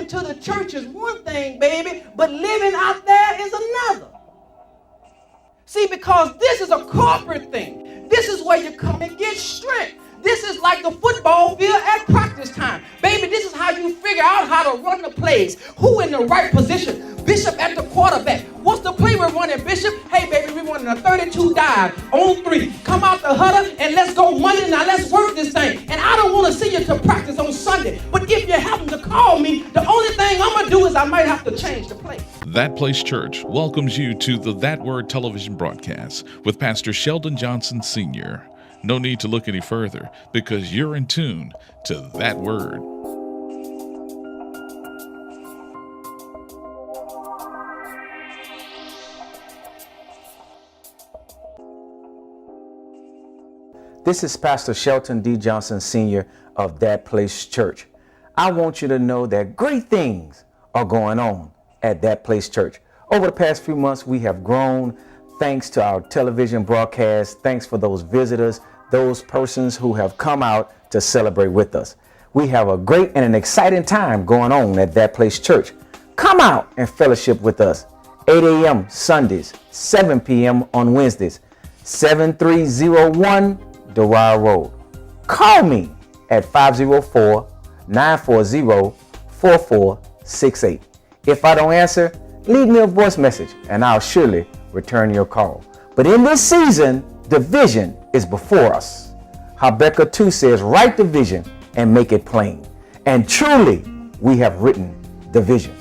coming to the church is one thing, baby, but living out there is another. See, because this is a corporate thing. This is where you come and get strength. This is like the football field at practice time. Baby, this is how you figure out how to run the plays. Who in the right position? Bishop at the quarterback. What's the play we're running, Bishop? Hey, baby, we're running a 32 dive on 3. Come out the huddle and let's go Monday. Now let's work this thing. And I don't want to see you to practice on Sunday. But if you happen to call me, the only thing I'm going to do is I might have to change the play. That Place Church welcomes you to the That Word television broadcast with Pastor Sheldon Johnson Sr. No need to look any further because you're in tune to That Word. This is Pastor Shelton D. Johnson Sr. of That Place Church. I want you to know that great things are going on at That Place Church. Over the past few months, we have grown thanks to our television broadcast. Thanks for those visitors, those persons who have come out to celebrate with us. We have a great and an exciting time going on at That Place Church. Come out and fellowship with us. 8 a.m. Sundays, 7 p.m. on Wednesdays, 7301 Dwyer Road. Call me at 504-940-4468. If I don't answer, leave me a voice message and I'll surely return your call. But in this season, the vision is before us. Habakkuk 2 says, write the vision and make it plain. And truly, we have written the vision.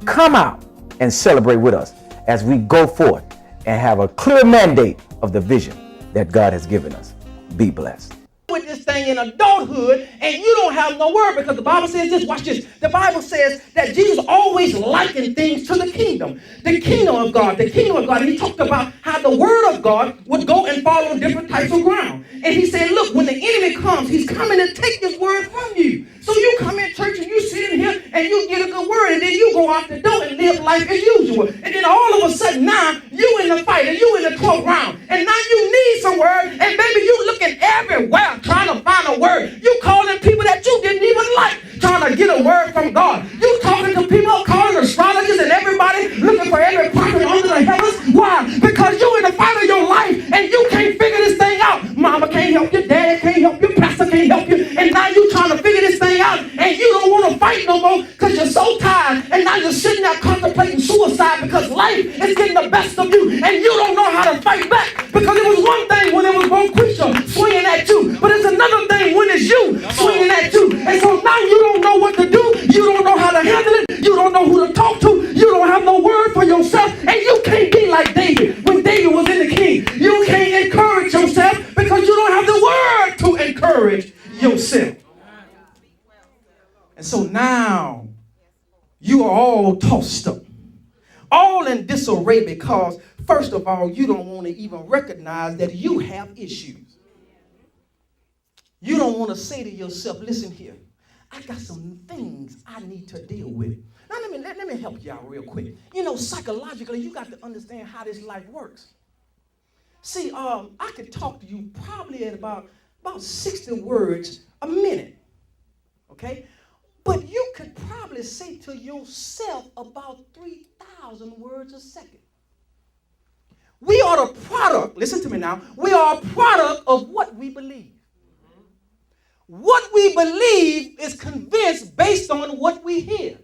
Come out and celebrate with us as we go forth and have a clear mandate of the vision that God has given us. Be blessed. With this thing in adulthood and you don't have no word because the Bible says this, watch this. The Bible says that Jesus always likened things to the kingdom of God, the kingdom of God. And he talked about how the word of God would go and fall on different types of ground. And he said, look, when the enemy comes, he's coming to take this word from you. So you come in church and you sit in here and you get a good word and then you go out the door and live life as usual. And then all of a sudden now you in the fight and you in the 12th round. And now you need some word and baby you looking everywhere trying to find a word. You calling people that you didn't even like trying to get a word from God. You talking to people, calling astrologers and everybody looking for every prophet under the heavens. Why? Because you in the fight of your life and you can't figure this thing out. Mama can't help you, daddy can't help you, pastor can't help you. And now you trying to figure this thing out and you don't want to fight no more because you're so tired and now you're sitting there contemplating suicide because life is getting the best of you and you don't know how to fight back because it was one thing when it was one creature swinging at you, but it's another thing when it's you swinging at you. And so now you don't know what to do, you don't know how to handle it, you don't know who to talk to, you don't have no word for yourself, and you can't be like David when David was in the king. You can't encourage yourself because you don't have the word to encourage yourself. And so now you are all tossed up, all in disarray because first of all, you don't want to even recognize that you have issues. You don't want to say to yourself, listen here, I got some things I need to deal with. Now let me help you out real quick. You know, psychologically, you got to understand how this life works. See, I could talk to you probably at about 60 words a minute, okay? But you could probably say to yourself about 3,000 words a second. We are the product, listen to me now, we are a product of what we believe. What we believe is convinced based on what we hear.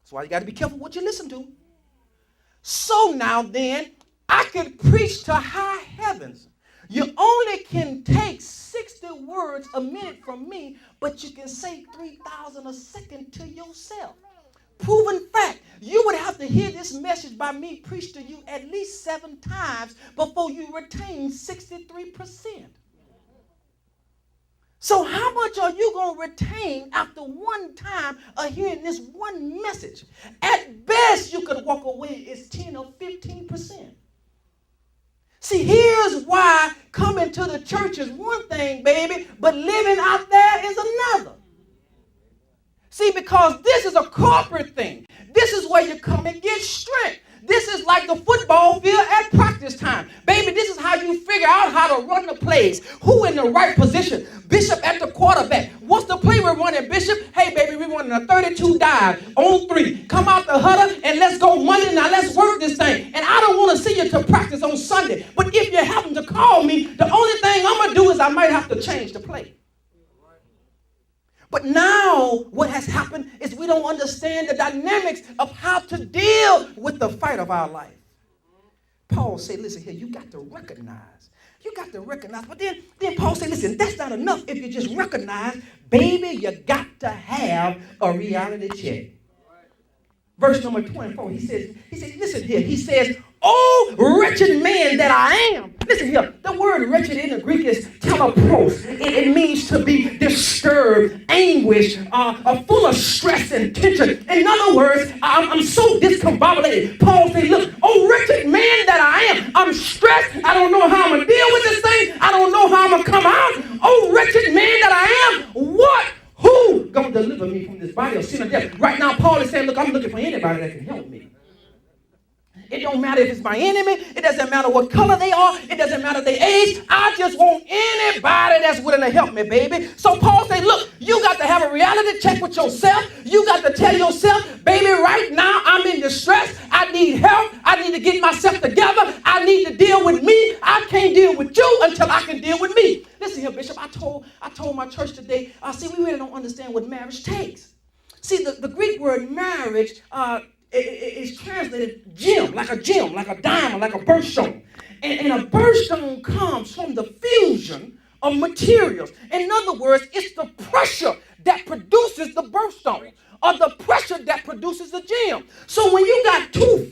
That's why you got to be careful what you listen to. So now then, I can preach to high heavens. You only can take 60 words a minute from me, but you can say 3,000 a second to yourself. Proven fact, you would have to hear this message by me preached to you at least 7 times before you retain 63%. So how much are you going to retain after one time of hearing this one message? At best, you could walk away as 10 or 15%. See, here's why coming to the church is one thing, baby, but living out there is another. See, because this is a corporate thing. This is where you come and get strength. This is like the football field at practice time. Baby, this is how you figure out how to run the plays. Who in the right position? Bishop at the quarterback. What's the play we're running, Bishop? Hey, baby, we're running a 32 dive on on 3. Come out the huddle and let's go Monday. Now let's work this thing. And I don't want to see you to practice on Sunday. But if you happen to call me, the only thing I'm going to do is I might have to change the play. But now what has happened is we don't understand the dynamics of how to deal with the fight of our life. Paul said, listen here, you got to recognize. You got to recognize. But then Paul said, listen, that's not enough if you just recognize. Baby, you got to have a reality check. Verse number 24, he says, listen here. He says, oh, wretched man that I am. Listen here. The word wretched in the Greek is telepros. It means to be disturbed, anguish, full of stress and tension. In other words, I'm so discombobulated. Paul said, look, oh, wretched man that I am. I'm stressed. I don't know how I'm going to deal with this thing. I don't know how I'm going to come out. Oh, wretched man that I am. What? Who going to deliver me from this body of sin and death? Right now, Paul is saying, look, I'm looking for anybody that can help me. It don't matter if it's my enemy. It doesn't matter what color they are. It doesn't matter their age. I just want anybody that's willing to help me, baby. So Paul said, look, you got to have a reality check with yourself. You got to tell yourself, baby, right now I'm in distress. I need help. I need to get myself together. I need to deal with me. I can't deal with you until I can deal with me. Listen here, Bishop. I told my church today, see, we really don't understand what marriage takes. See, the Greek word marriage, it's translated gem, like a diamond, like a birthstone. And a birthstone comes from the fusion of materials. In other words, it's the pressure that produces the birthstone, or the pressure that produces the gem. So when you got two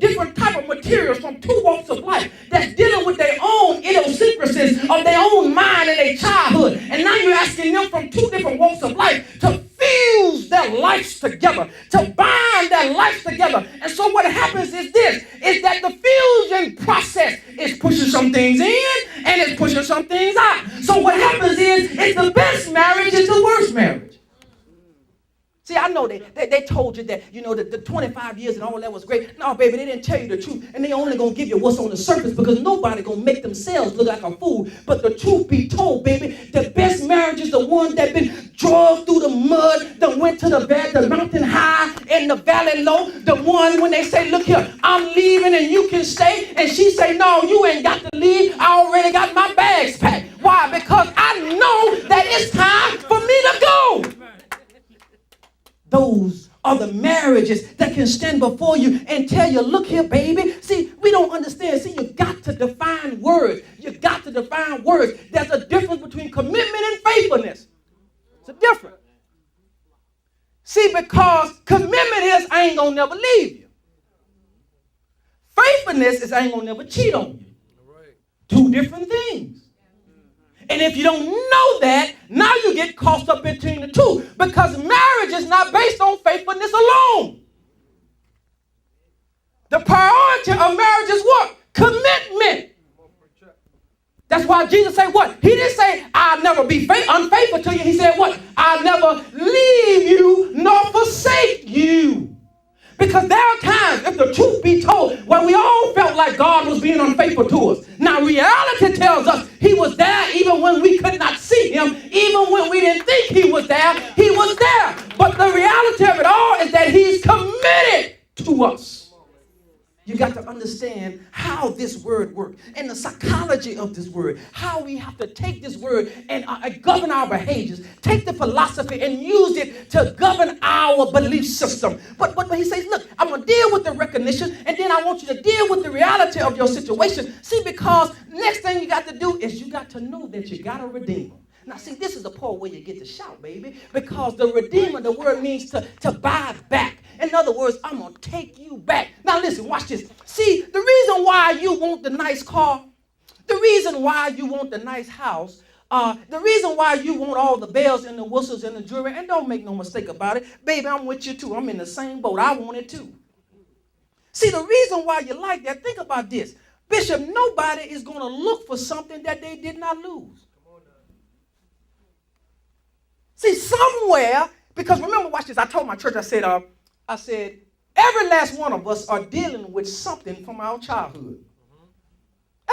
different type of materials from two walks of life that's dealing with their own idiosyncrasies of their own mind and their childhood, and now you're asking them from two different walks of life to fuse their lives together, to bind their lives together. And so what happens is this, is that the fusion process is pushing some things in and it's pushing some things out. So what happens is the best marriage is the worst marriage. See, I know they told you that, you know, the 25 years and all that was great. No, baby, they didn't tell you the truth. And they only going to give you what's on the surface because nobody going to make themselves look like a fool. But the truth be told, baby, the best marriage is the one that been dragged through the mud, that went to the mountain high and the valley low. The one when they say, look here, I'm leaving and you can stay. And she say, no, you ain't got to leave. I already got my bags packed. Why? Because I know that it's time for me to go. Those are the marriages that can stand before you and tell you, look here, baby. See, we don't understand. See, you got to define words. You got to define words. There's a difference between commitment and faithfulness. It's a difference. See, because commitment is I ain't going to never leave you. Faithfulness is I ain't going to never cheat on you. Two different things. And if you don't know that, now you get caught up between the two. Because marriage is not based on faithfulness alone. The priority of marriage is what? Commitment. That's why Jesus said what? He didn't say, I'll never be unfaithful to you. He said what? I'll never leave you nor forsake you. Because there are times, if the truth be told, when we all felt like God was being unfaithful to us. Now, reality tells us he was there even when we could not see him. Even when we didn't think he was there, he was there. But the reality of it all is that he's committed to us. You got to understand how this word works and the psychology of this word, how we have to take this word and govern our behaviors, take the philosophy and use it to govern our belief system. But he says, look, I'm going to deal with the recognition, and then I want you to deal with the reality of your situation. See, because next thing you got to do is you got to know that you got a redeemer. Now, see, this is the part where you get to shout, baby, because the redeemer, the word means to buy back. In other words, I'm going to take you back. Now, listen, watch this. See, the reason why you want the nice car, the reason why you want the nice house, the reason why you want all the bells and the whistles and the jewelry, and don't make no mistake about it, baby, I'm with you too. I'm in the same boat. I want it too. See, the reason why you like that, think about this. Bishop, nobody is going to look for something that they did not lose. See, somewhere, because remember, watch this. I told my church, I said, every last one of us are dealing with something from our childhood.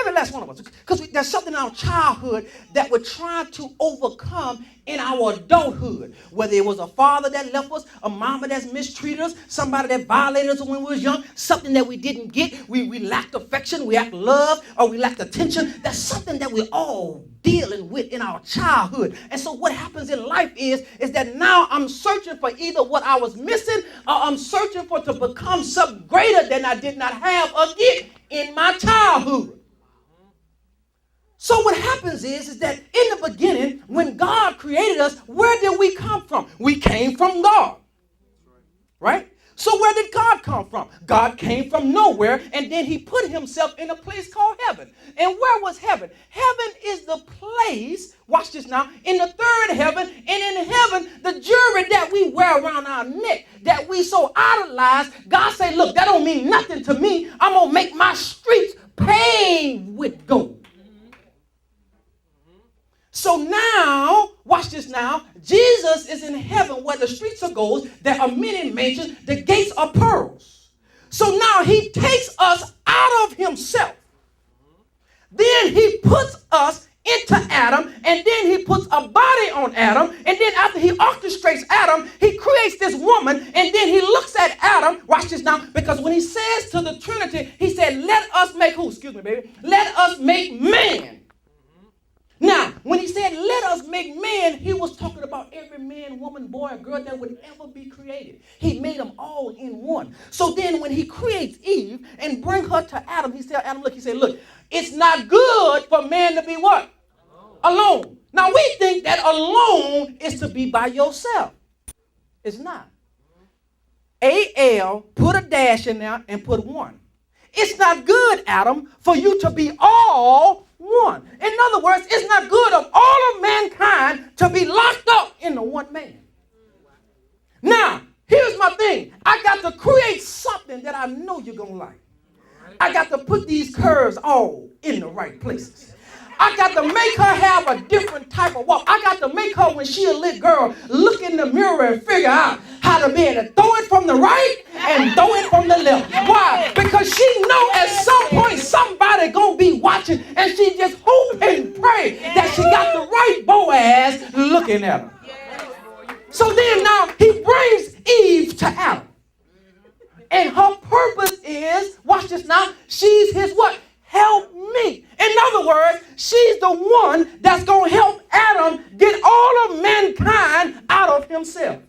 every last one of us. Because there's something in our childhood that we're trying to overcome in our adulthood. Whether it was a father that left us, a mama that's mistreated us, somebody that violated us when we was young, something that we didn't get. We lacked affection, we lacked love, or we lacked attention. That's something that we're all dealing with in our childhood. And so what happens in life is that now I'm searching for either what I was missing or I'm searching for to become something greater than I did not have again in my childhood. So what happens is that in the beginning, when God created us, where did we come from? We came from God, right? So where did God come from? God came from nowhere, and then he put himself in a place called heaven. And where was heaven? Heaven is the place, watch this now, in the third heaven, and in heaven, the jewelry that we wear around our neck, that we so idolize, God say, look, that don't mean nothing to me. I'm going to make my streets paved with gold. So now, watch this now, Jesus is in heaven where the streets are gold, there are many mansions, the gates are pearls. So now he takes us out of himself. Then he puts us into Adam, and then he puts a body on Adam, and then after he orchestrates Adam, he creates this woman, and then he looks at Adam, watch this now, because when he says to the Trinity, he said, let us make who? Excuse me, baby. Let us make man. Now, when he said, let us make man, he was talking about every man, woman, boy, or girl that would ever be created. He made them all in one. So then when he creates Eve and bring her to Adam, he said, Adam, look, he said, look, it's not good for man to be what? Alone. Now, we think that alone is to be by yourself. It's not. A-L, put a dash in there and put one. It's not good, Adam, for you to be all one. In other words, it's not good of all of mankind to be locked up in the one man. Now, here's my thing. I got to create something that I know you're going to like. I got to put these curves all in the right places. I got to make her have a different type of walk. I got to make her, when she a little girl, look in the mirror and figure out how to be able to throw it from the right and throw it from the left. Why? Because she know at some point somebody gonna be watching, and she just hope and pray that she got the right Boaz looking at her. So then now he brings Eve to Adam. And her purpose is, watch this now, she's his what? Help me. In other words, she's the one that's going to help Adam get all of mankind out of himself.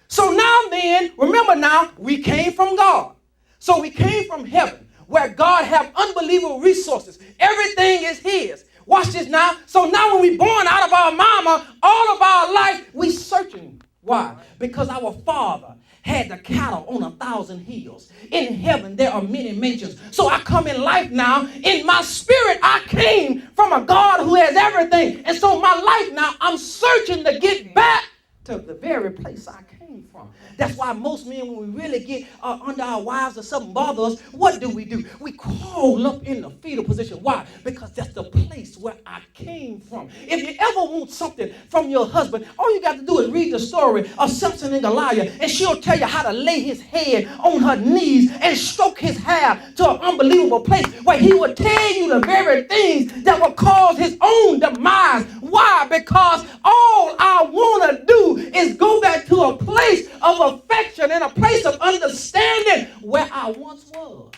So now then, remember now, we came from God. So we came from heaven, where God have unbelievable resources. Everything is his. Watch this now. So now when we born out of our mama, all of our life, we searching. Why? Because our Father had the cattle on 1,000 hills. In heaven, there are many mansions. So I come in life now. In my spirit, I came from a God who has everything. And so my life now, I'm searching to get back to the very place I came from. That's why most men, when we really get under our wives or something bother us, what do? We crawl up in the fetal position. Why? Because that's the place where I came from. If you ever want something from your husband, all you got to do is read the story of Samson and Goliath, and she'll tell you how to lay his head on her knees and stroke his hair to an unbelievable place where he will tell you the very things that will cause his own demise. Why? Because all I want to do is go back to a place of affection and a place of understanding where I once was.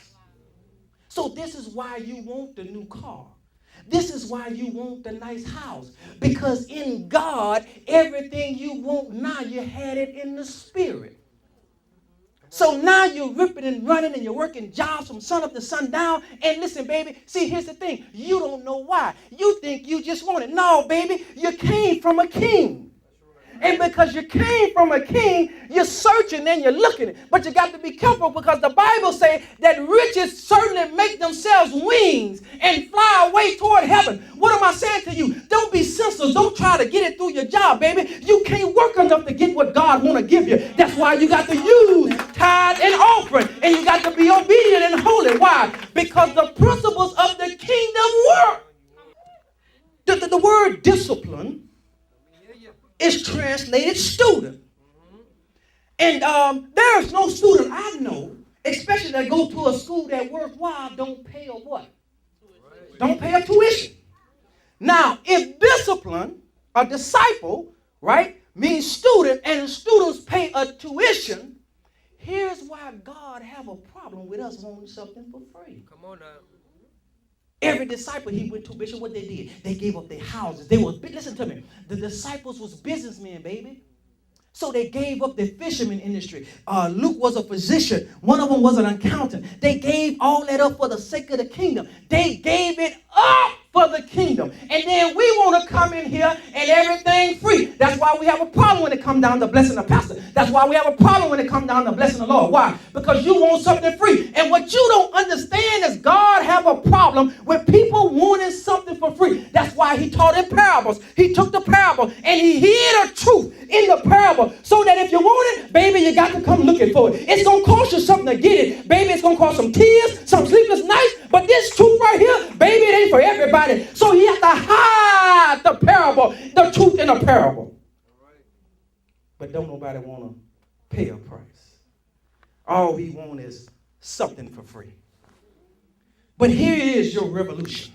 So this is why you want the new car. This is why you want the nice house. Because in God, everything you want now, you had it in the spirit. So now you're ripping and running and you're working jobs from sun up to sundown. And listen, baby, see, here's the thing. You don't know why. You think you just want it. No, baby, you came from a king. And because you came from a king, you're searching and you're looking. But you got to be careful, because the Bible says that riches certainly make themselves wings and fly away toward heaven. What am I saying to you? Don't be senseless. Don't try to get it through your job, baby. You can't work enough to get what God want to give you. That's why you got to use tithe and offering. And you got to be obedient and holy. Why? Because the principles of the kingdom work. The word discipline is translated student. And there's no student I know especially that go to a school that worthwhile, don't pay a what? Don't pay a tuition. Now, if discipline, a disciple, right, means student, and students pay a tuition, here's why God have a problem with us wanting something for free. Come on now. Every disciple he went to, Bishop, what they did, they gave up their houses. They was, listen to me, the disciples was businessmen, baby. So they gave up the fisherman industry. Luke was a physician. One of them was an accountant. They gave all that up for the sake of the kingdom. They gave it up for the kingdom. And then we want to come in here and everything free. That's why we have a problem when it comes down to blessing the pastor. That's why we have a problem when it comes down to blessing the Lord. Why? Because you want something free. And what you don't understand is God have a problem with people wanting something for free. That's why he taught in parables. He took the parable and he hid a truth in the parable so that if you want it, baby, you got to come looking for it. It's going to cost you something to get it. Baby, it's going to cost some tears, some sleepless nights. But this truth right here, baby, it ain't for everybody. So he has to hide the parable, the truth in a parable. But don't nobody want to pay a price. All we want is something for free. But here is your revolution.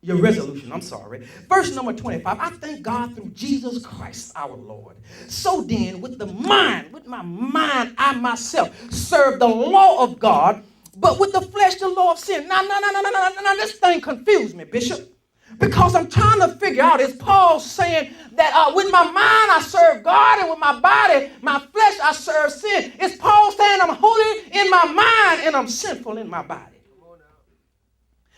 Your resolution, I'm sorry. Verse number 25, I thank God through Jesus Christ our Lord. So then, with my mind, I myself serve the law of God, but with the flesh, the law of sin. Now, this thing confused me, Bishop. Because I'm trying to figure out, is Paul saying that with my mind I serve God and with my body, my flesh, I serve sin? Is Paul saying I'm holy in my mind and I'm sinful in my body?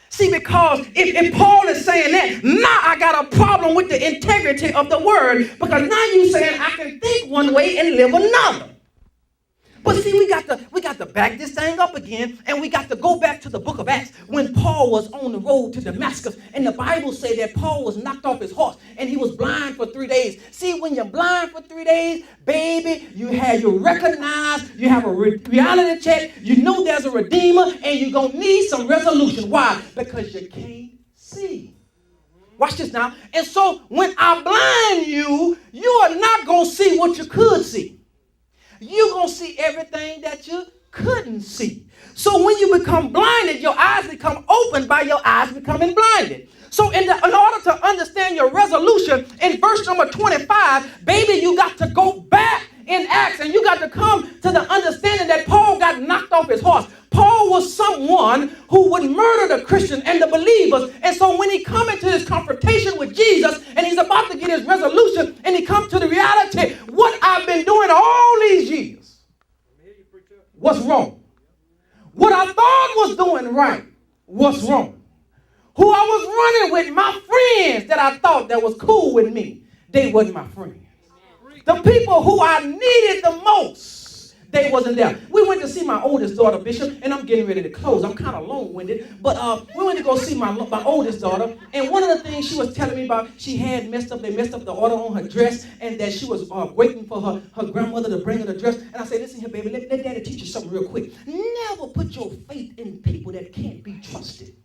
See, because if Paul is saying that, now I got a problem with the integrity of the word, because now you're saying I can think one way and live another. But see, we got to back this thing up again, and we got to go back to the book of Acts when Paul was on the road to Damascus, and the Bible says that Paul was knocked off his horse, and he was blind for 3 days. See, when you're blind for 3 days, baby, you recognize, you have a reality check, you know there's a redeemer, and you're going to need some resolution. Why? Because you can't see. Watch this now. And so when I blind you, you are not going to see what you could see. You're going to see everything that you couldn't see. So when you become blinded, your eyes become opened by your eyes becoming blinded. So in order to understand your resolution, in verse number 25, baby, you got to go back in Acts and you got to come to the understanding that Paul got knocked off his horse. Paul was someone who would murder the Christians and the believers. And so when he come into his confrontation with Jesus and he's about to get his resolution and he comes to the reality, what I've been doing all these years, what's wrong? What I thought was doing right, what's wrong? Who I was running with, my friends that I thought that was cool with me, they wasn't my friends. The people who I needed the most, they wasn't there. We went to see my oldest daughter, Bishop, and I'm getting ready to close. I'm kind of long-winded, but we went to go see my oldest daughter, and one of the things she was telling me about, they messed up the order on her dress, and that she was waiting for her grandmother to bring her the dress. And I said, listen here, baby, let Daddy teach you something real quick. Never put your faith in people that can't be trusted.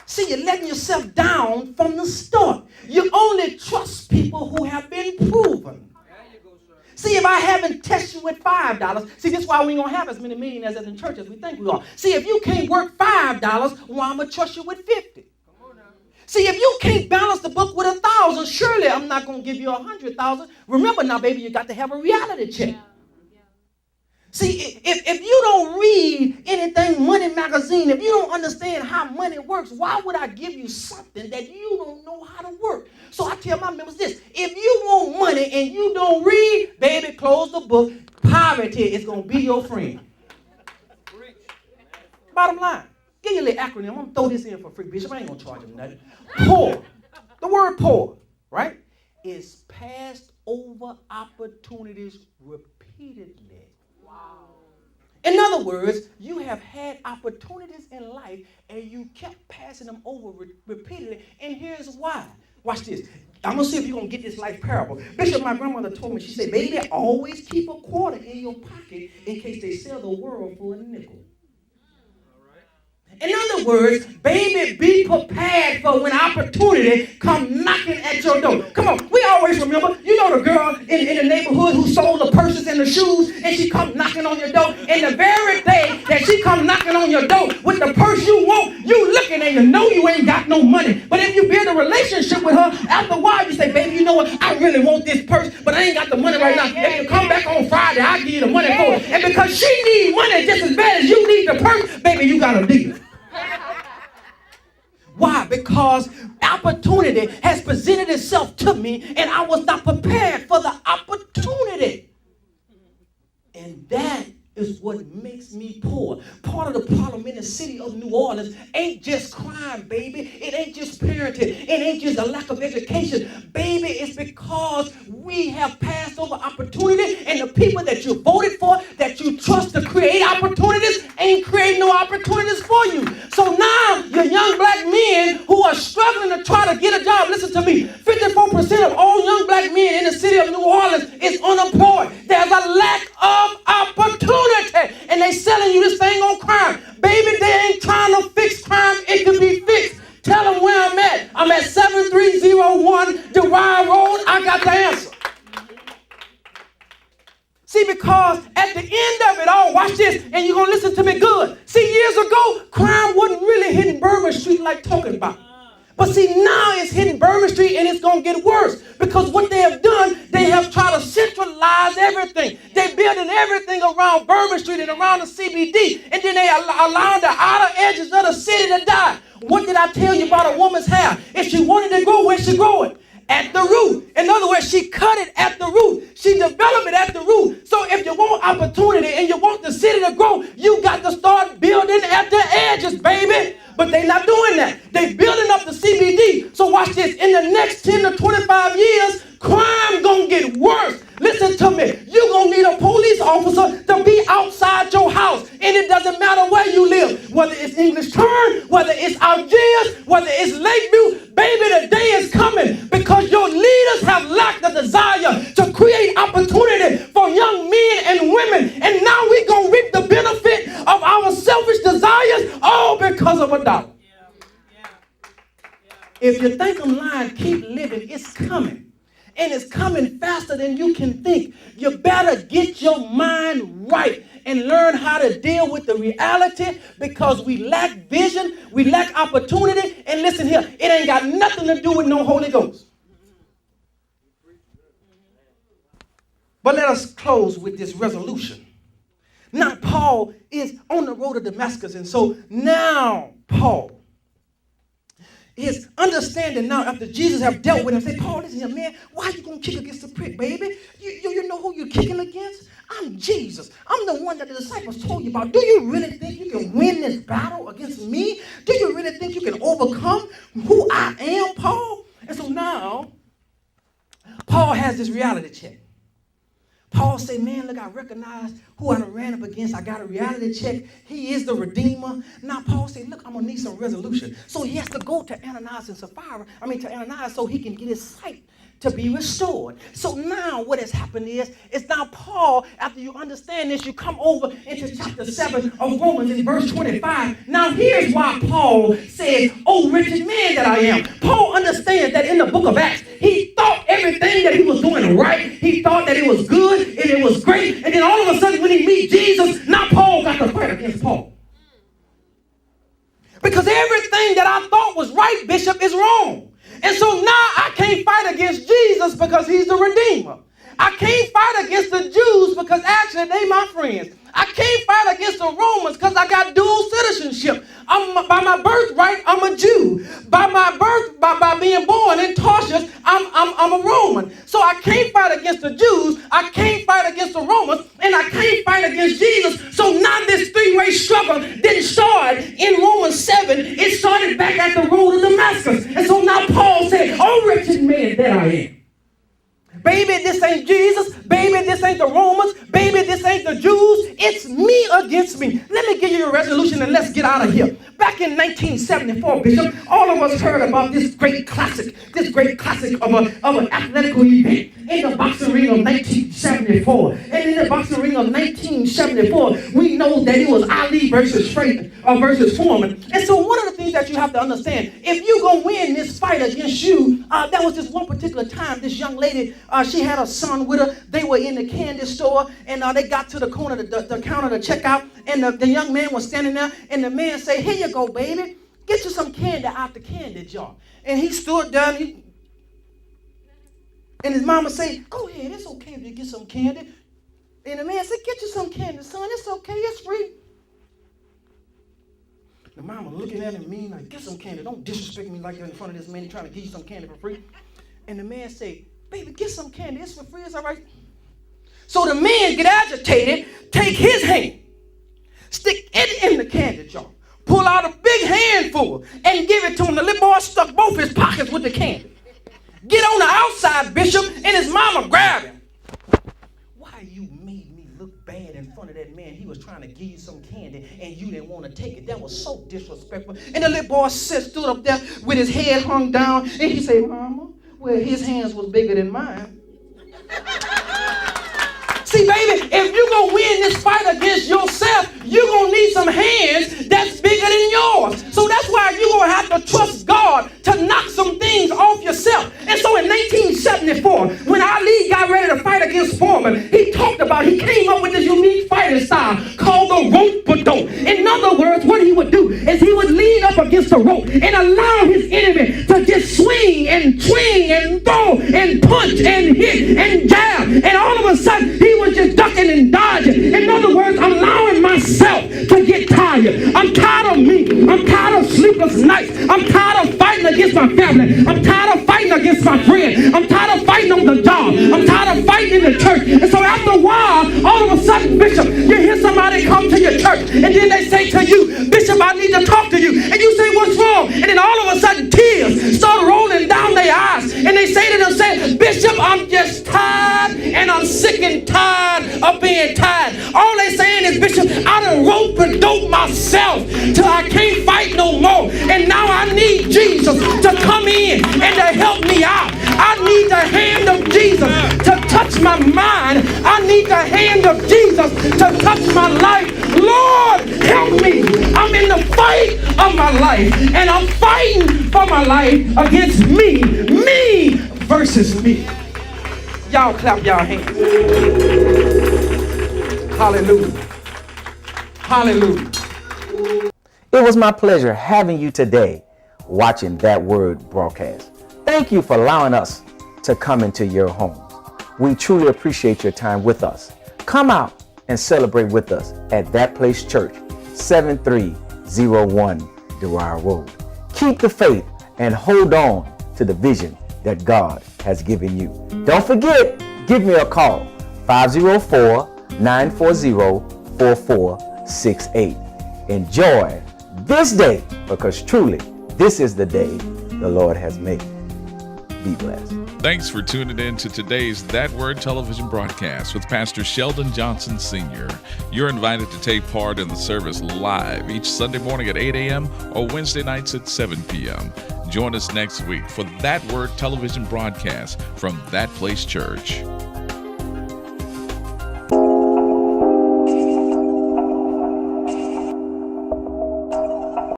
See, you're letting yourself down from the start. You only trust people who have been proven. See, if I haven't tested you with $5, see, this is why we don't have as many millionaires as in church as we think we are. See, if you can't work $5, well, I'm going to trust you with $50. See, if you can't balance the book with 1,000, surely I'm not going to give you 100,000. Remember now, baby, you got to have a reality check. See, if you don't read anything Money Magazine, if you don't understand how money works, why would I give you something that you don't know how to work? So I tell my members this, if you want money and you don't read, baby, close the book. Poverty is going to be your friend. Bottom line, give you a little acronym. I'm going to throw this in for free, Bishop. I ain't going to charge him nothing. Poor. The word poor, right, is passed over opportunities repeatedly. In other words, you have had opportunities in life and you kept passing them over repeatedly. And here's why. Watch this. I'm going to see if you're going to get this life parable. Bishop, my grandmother told me, she said, baby, always keep a quarter in your pocket in case they sell the world for a nickel. In other words, baby, be prepared for when opportunity come knocking at your door. Come on, we always remember, you know the girl in the neighborhood who sold the purses and the shoes, and she come knocking on your door, and the very day that she come knocking on your door with the purse you want, you looking and you know you ain't got no money. But if you build a relationship with her, after a while you say, baby, you know what, I really want this purse, but I ain't got the money right now. If you come back on Friday, I'll give you the money for it. And because she needs money just as bad as you need the purse, baby, you got a deal. Why? Because opportunity has presented itself to me and I was not prepared for the opportunity. And that is what makes me poor. Part of the problem in the city of New Orleans ain't just crime, baby. It ain't just parenting. It ain't just a lack of education. Baby, it's because we have passed over opportunity and the people that you voted for, that you trust to create opportunities, ain't creating no opportunities for you. So now, your young black men who are struggling to try to get a job, listen to me, 54% of all young black men in the city of New Orleans is unemployed. There's a lack of opportunity. And they selling you this thing on crime. Baby, they ain't trying to fix crime. It can be fixed. Tell them where I'm at. I'm at 7301 DeWine Road. I got the answer. See, because at the end of it all, watch this, and you're going to listen to me good. See, years ago, crime wasn't really hitting Bourbon Street like talking about. But see, now it's hitting Bourbon Street and it's going to get worse because what they have done, they have tried to centralize everything. They're building everything around Bourbon Street and around the CBD, and then they allow the outer edges of the city to die. What did I tell you about a woman's hair? If she wanted to grow, where'd she grow it? At the root. In other words, she cut it at the root. She developed it at the root. So if you want opportunity and you want the city to grow, you got to start building at the edges, baby. But they're not doing that. They're building up the CBD. So watch this. In the next 10 to 25 years, crime gonna get worse. Listen to me. You're gonna need a police officer to be outside your house. And it doesn't matter where you live. Whether it's English Turn, whether it's Algiers, whether it's Lakeview. Baby, the day is coming because your leaders have lacked the desire to create opportunity for young men and women. And now we're gonna reap the benefit of our selfish desires all because of a dollar. If you think I'm lying, keep living. It's coming. And it's coming faster than you can think. You better get your mind right and learn how to deal with the reality because we lack vision, we lack opportunity. And listen here, it ain't got nothing to do with no Holy Ghost. But let us close with this resolution. Now Paul is on the road to Damascus, and so now Paul is understanding now after Jesus have dealt with him. Say, Paul, listen here, man, why are you going to kick against the prick, baby? You know who you're kicking against? I'm Jesus. I'm the one that the disciples told you about. Do you really think you can win this battle against me? Do you really think you can overcome who I am, Paul? And so now, Paul has this reality check. Paul say, man, look, I recognize who I ran up against. I got a reality check. He is the Redeemer. Now, Paul say, look, I'm going to need some resolution. So he has to go to Ananias and Sapphira. To Ananias so he can get his sight to be restored. So now what has happened is now Paul, after you understand this, you come over into chapter 7 of Romans in verse 25. Now here's why Paul says, oh, wretched man that I am. Paul understands that in the book of Acts, he thought everything that he was doing right. He thought that it was good and it was great. And then all of a sudden when he meets Jesus, now Paul got to fight against Paul. Because everything that I thought was right, Bishop, is wrong. And so now I can't fight against Jesus because he's the Redeemer. I can't fight against the Jews because actually they my friends. I can't fight against the Romans because I got dual citizenship. By my birthright, I'm a Jew. By my birth, by being born in Tarshish, I'm a Roman. So I can't fight against the Jews. I can't fight against the Romans, and I can't fight against Jesus. So now this three-way struggle didn't start in Romans 7. It started back at the road of Damascus. And so now Paul said, oh, wretched man that I am. Baby, this ain't Jesus. Baby, this ain't the Romans. Baby, this ain't the Jews. It's me against me. Let me give you a resolution and let's get out of here. Back in 1974, Bishop, all of us heard about this great classic of an athletical event in the boxing ring of 1974. And in the boxing ring of 1974, we know that it was Ali versus Foreman. And so one of the things that you have to understand, if you're going to win this fight against you, there was this one particular time, this young lady, she had a son with her. They were in the candy store, and they got to the corner, the counter to check out, and the young man was standing there, and the man said, "Here you go, baby. Get you some candy out the candy jar." And he stood down, and his mama said, "Go ahead, it's okay if you get some candy." And the man said, "Get you some candy, son. It's okay, it's free." The mama looking at him mean, like, "Get some candy. Don't disrespect me like you're in front of this man. He's trying to give you some candy for free." And the man said, "Baby, get some candy. It's for free. It's all right." So the man get agitated, take his hand, stick it in the candy jar, pull out a big handful, and give it to him. The little boy stuck both his pockets with the candy. Get on the outside, Bishop, and his mama grabbed him. "Why you made me look bad in front of that man? He was trying to give you some candy, and you didn't want to take it. That was so disrespectful." And the little boy stood up there with his head hung down, and he said, "Mama, well, his hands was bigger than mine." See, baby, if you're going to win this fight against yourself, you're going to need some hands that's bigger than yours. So that's why you're going to have to trust God to knock some things off yourself. And so in 1974, when Ali got ready to fight against Foreman, he came up with this unique fighting style called the rope-a-dope. In other words, what he would do is he would lean up against the rope and allow his enemy to just swing and throw and punch and hit and jab. And all of a sudden, he was just ducking and dodging. In other words, I'm allowing myself to get tired. I'm tired of me. I'm tired of sleepless nights. I'm tired of fighting against my family. I'm tired of fighting against my friends. I'm tired of fighting on the job. I'm tired of fighting in the church. And so after a while, all of a sudden, Bishop, you hear somebody come to your church, and then they say to you, "Bishop, I need to talk to you." And you say, "What's wrong?" And then all of a sudden, tears start rolling down their eyes. And they say to themselves, "Bishop, I'm just tired, and I'm sick and tired of being tired." All they saying is, "Bishop, I done rope-a-dope myself till I can't fight no more. And now I need Jesus to come in and to help me out. I need the hand of Jesus to touch my mind. I need the hand of Jesus to touch my life. Lord, help me. I'm in the fight of my life, and I'm fighting for my life against me versus me." Y'all clap y'all hands. Hallelujah. Hallelujah. It was my pleasure having you today watching That Word broadcast. Thank you for allowing us to come into your homes. We truly appreciate your time with us. Come out and celebrate with us at That Place Church, 7301 Dwyer Road. Keep the faith and hold on to the vision that God has given you. Don't forget, give me a call, 504-940-4468. Enjoy this day, because truly this is the day the Lord has made. Be blessed. Thanks for tuning in to today's That Word television broadcast with Pastor Sheldon Johnson Sr. You're invited to take part in the service live each Sunday morning at 8 a.m. or Wednesday nights at 7 p.m. Join us next week for That Word television broadcast from That Place Church.